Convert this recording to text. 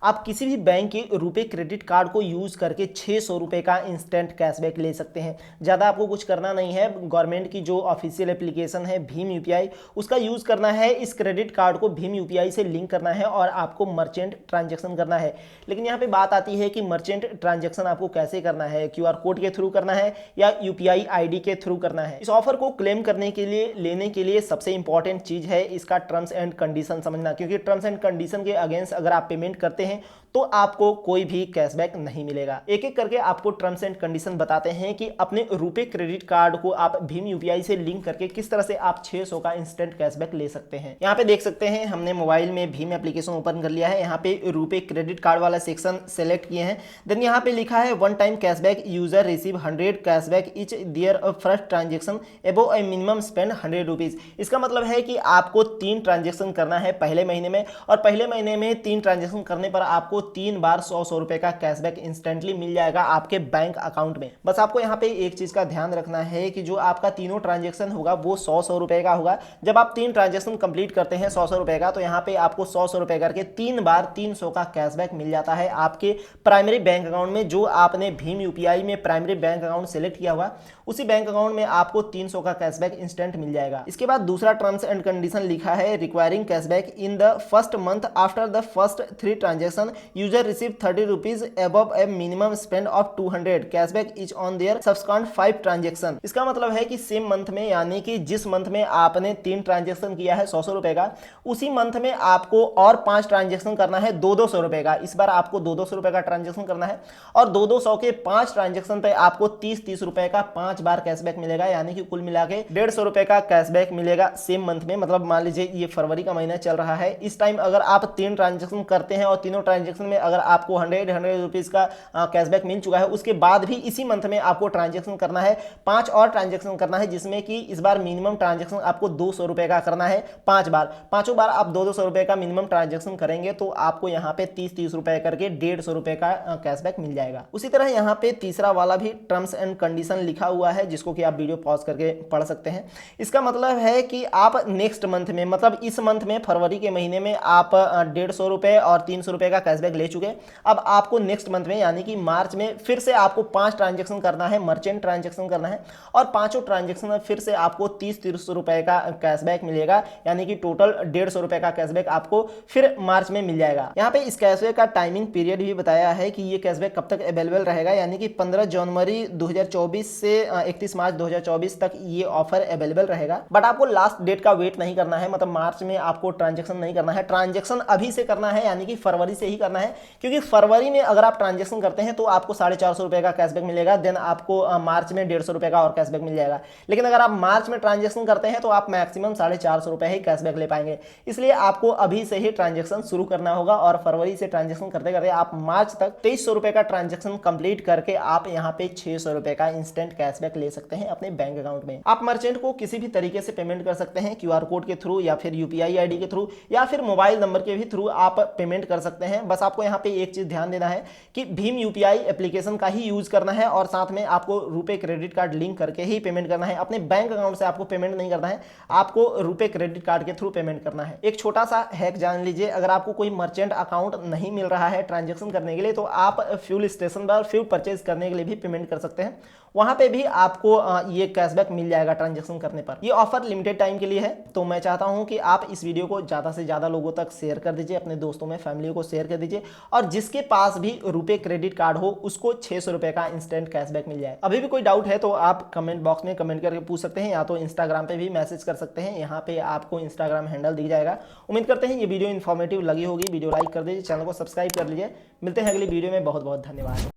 आप किसी भी बैंक के रुपए क्रेडिट कार्ड को यूज़ करके 600 रुपये का इंस्टेंट कैशबैक ले सकते हैं। ज़्यादा आपको कुछ करना नहीं है, गवर्नमेंट की जो ऑफिशियल एप्लीकेशन है भीम यूपीआई, उसका यूज़ करना है। इस क्रेडिट कार्ड को भीम यूपीआई से लिंक करना है और आपको मर्चेंट ट्रांजेक्शन करना है। लेकिन यहाँ पे बात आती है कि मर्चेंट ट्रांजेक्शन आपको कैसे करना है, क्यूआर कोड के थ्रू करना है या यूपीआई आईडी के थ्रू करना है। इस ऑफर को क्लेम करने के लिए, लेने के लिए सबसे इंपॉर्टेंट चीज़ है इसका टर्म्स एंड कंडीशन समझना, क्योंकि टर्म्स एंड कंडीशन के अगेंस्ट अगर आप पेमेंट करते हैं तो आपको कोई भी कैशबैक नहीं मिलेगा। एक एक करके आपको टर्म्स एंड कंडीशन बताते हैं कि अपने रुपए क्रेडिट कार्ड को आप भीम यूपीआई से लिंक करके किस तरह से आप 600 का इंस्टेंट कैशबैक ले सकते हैं। यहाँ पे देख सकते हैं हमने मोबाइल में भीम एप्लीकेशन ओपन कर लिया है। यहाँ पे रुपए क्रेडिट कार्ड वाला सेक्शन सेलेक्ट किए हैं। देन यहाँ पे लिखा है one time cashback, user receive 100 cashback each their first transaction above a minimum spend 100 rupees. इसका मतलब है कि आपको 3 ट्रांजेक्शन करना है पहले महीने में, और पहले महीने में 3 ट्रांजेक्शन करने पर आपको 3 बार 100 रुपए का कैशबैक इंस्टेंटली मिल जाएगा आपके बैंक अकाउंट में। बस आपको यहाँ पे एक चीज का ध्यान रखना है कि जो आपका तीनों ट्रांजेक्शन होगा वो 100 रुपए का होगा। जब आप 3 ट्रांजेक्शन कंप्लीट करते हैं 100 रुपए का, तो यहाँ पे आपको 100 रुपए करके 3 बार 300 का कैशबैक मिल जाता है आपके प्राइमरी बैंक अकाउंट में। जो आपने भीम यूपीआई में प्राइमरी बैंक अकाउंट सेलेक्ट किया हुआ, उसी बैंक अकाउंट में आपको 300 का कैशबैक इंस्टेंट मिल जाएगा। इसके बाद दूसरा टर्म्स एंड कंडीशन लिखा है, requiring cashback in the first month after the first 3 transaction, user receive 30 rupees above A minimum spend of 200 cashback is on their subsequent 5 transaction. इसका मतलब है कि सेम मंथ में, यानी कि जिस मंथ में आपने 3 ट्रांजेक्शन किया है 100 रुपए का, उसी मंथ में आपको और 5 ट्रांजेक्शन करना है 200 रुपए का। इस बार आपको 200 रुपए का ट्रांजेक्शन करना है और 200 के 5 ट्रांजेक्शन पे आपको 30 रुपए का 5 बार कैशबैक मिलेगा, यानी कि कुल मिला के 150 रुपए का कैशबैक मिलेगा सेम मंथ में। मतलब मान लीजिए ये फरवरी का महीना चल रहा है, इस टाइम अगर आप 3 ट्रांजेक्शन करते हैं और तीनों ट्रांजेक्शन में अगर आपको 100 रुपीज का कैशबैक मिल चुका है, उसके बाद भी इसी मंथ में आपको ट्रांजेक्शन करना है, 5 और ट्रांजेक्शन करना है, जिसमें कि इस बार मिनिमम ट्रांजेक्शन आपको 200 रुपए का करना है 5 बार। पांचों बार आप 200 रुपए का मिनिमम ट्रांजेक्शन करेंगे तो आपको यहाँ पे 30 रुपए करके 150 रुपए का कैशबैक मिल जाएगा। उसी तरह यहाँ पे तीसरा वाला भी टर्म्स एंड कंडीशन लिखा हुआ है, जिसको कि आप वीडियो पॉज करके पढ़ सकते हैं। इसका मतलब है कि आप नेक्स्ट मंथ में, मतलब इस मंथ में फरवरी के महीने में आप 150 रुपए और 300 रुपए का कैशबैक ले चुके। अब आपको नेक्स्ट मंथ में यानी कि मार्च में फिर से आपको 5 ट्रांजेक्शन करना है, मर्चेंट ट्रांजेक्शन करना है, और पांचों ट्रांजेक्शन में फिर से आपको 30 रुपए का कैशबैक मिलेगा, यानी कि टोटल 150 रुपए का कैशबैक आपको फिर मार्च में मिल जाएगा। यहाँ पे इस कैशबैक का टाइमिंग पीरियड भी बताया है कि ये कैशबैक कब तक अवेलेबल रहेगा, यानी कि 15 जनवरी 2024 से 31 मार्च 2024 तक ये ऑफर अवेलेबल रहेगा। बट आपको लास्ट डेट का वेट नहीं करना है, मतलब मार्च में आपको ट्रांजेक्शन नहीं करना है, ट्रांजेक्शन अभी से करना है, यानी कि फरवरी से ही करना है, क्योंकि फरवरी में अगर आप ट्रांजेक्शन करते हैं तो आपको 450 रुपए का कैशबैक मिलेगा। देन आपको मार्च में 150 रुपए का और कैशबैक मिल जाएगा। लेकिन अगर आप मार्च में ट्रांजेक्शन करते हैं तो आप मैक्सिमम 450 रुपए ही कैशबैक ले पाएंगे। इसलिए आपको अभी से ही ट्रांजेक्शन शुरू करना होगा और फरवरी से ट्रांजेक्शन करते करते आप मार्च तक 2300 रुपए का ट्रांजेक्शन कंप्लीट करके आप यहाँ पे 600 रुपए का इंस्टेंट कैशबैक ले सकते हैं अपने बैंक अकाउंट में। आप मर्चेंट को किसी भी तरीके से पेमेंट कर सकते हैं, क्यूआर कोड के थ्रू या फिर यूपीआई आईडी के थ्रू या फिर मोबाइल नंबर के भी थ्रू आप पेमेंट कर सकते हैं। बस आपको यहाँ पे एक चीज ध्यान देना है कि भीम यूपीआई एप्लीकेशन का ही यूज करना है और साथ में आपको रुपए क्रेडिट कार्ड लिंक करके ही पेमेंट करना है। अपने बैंक अकाउंट से आपको पेमेंट नहीं करना है, आपको रुपए क्रेडिट कार्ड के थ्रू पेमेंट करना है। एक छोटा सा हैक जान लीजिए, अगर आपको कोई मर्चेंट अकाउंट नहीं मिल रहा है ट्रांजेक्शन करने के लिए, तो आप फ्यूल स्टेशन पर फ्यूल परचेज करने के लिए भी पेमेंट कर सकते हैं, वहां पे भी आपको ये कैशबैक मिल जाएगा ट्रांजेक्शन करने पर। ये ऑफर लिमिटेड टाइम के लिए है, तो मैं चाहता हूं कि आप इस वीडियो को ज्यादा से ज्यादा लोगों तक शेयर कर दीजिए, अपने दोस्तों में, फैमिली को शेयर कर दीजिए, और जिसके पास भी रुपए क्रेडिट कार्ड हो उसको 600 रुपए का इंस्टेंट कैशबैक मिल जाए। अभी भी कोई डाउट है तो आप कमेंट बॉक्स में कमेंट करके पूछ सकते हैं, या तो इंस्टाग्राम पे भी मैसेज कर सकते हैं, यहाँ पे आपको इंस्टाग्राम हैंडल दिख जाएगा। उम्मीद करते हैं ये वीडियो इन्फॉर्मेटिव लगी होगी। वीडियो लाइक कर दीजिए, चैनल को सब्सक्राइब कर लीजिए। मिलते हैं अगली वीडियो में। बहुत बहुत धन्यवाद।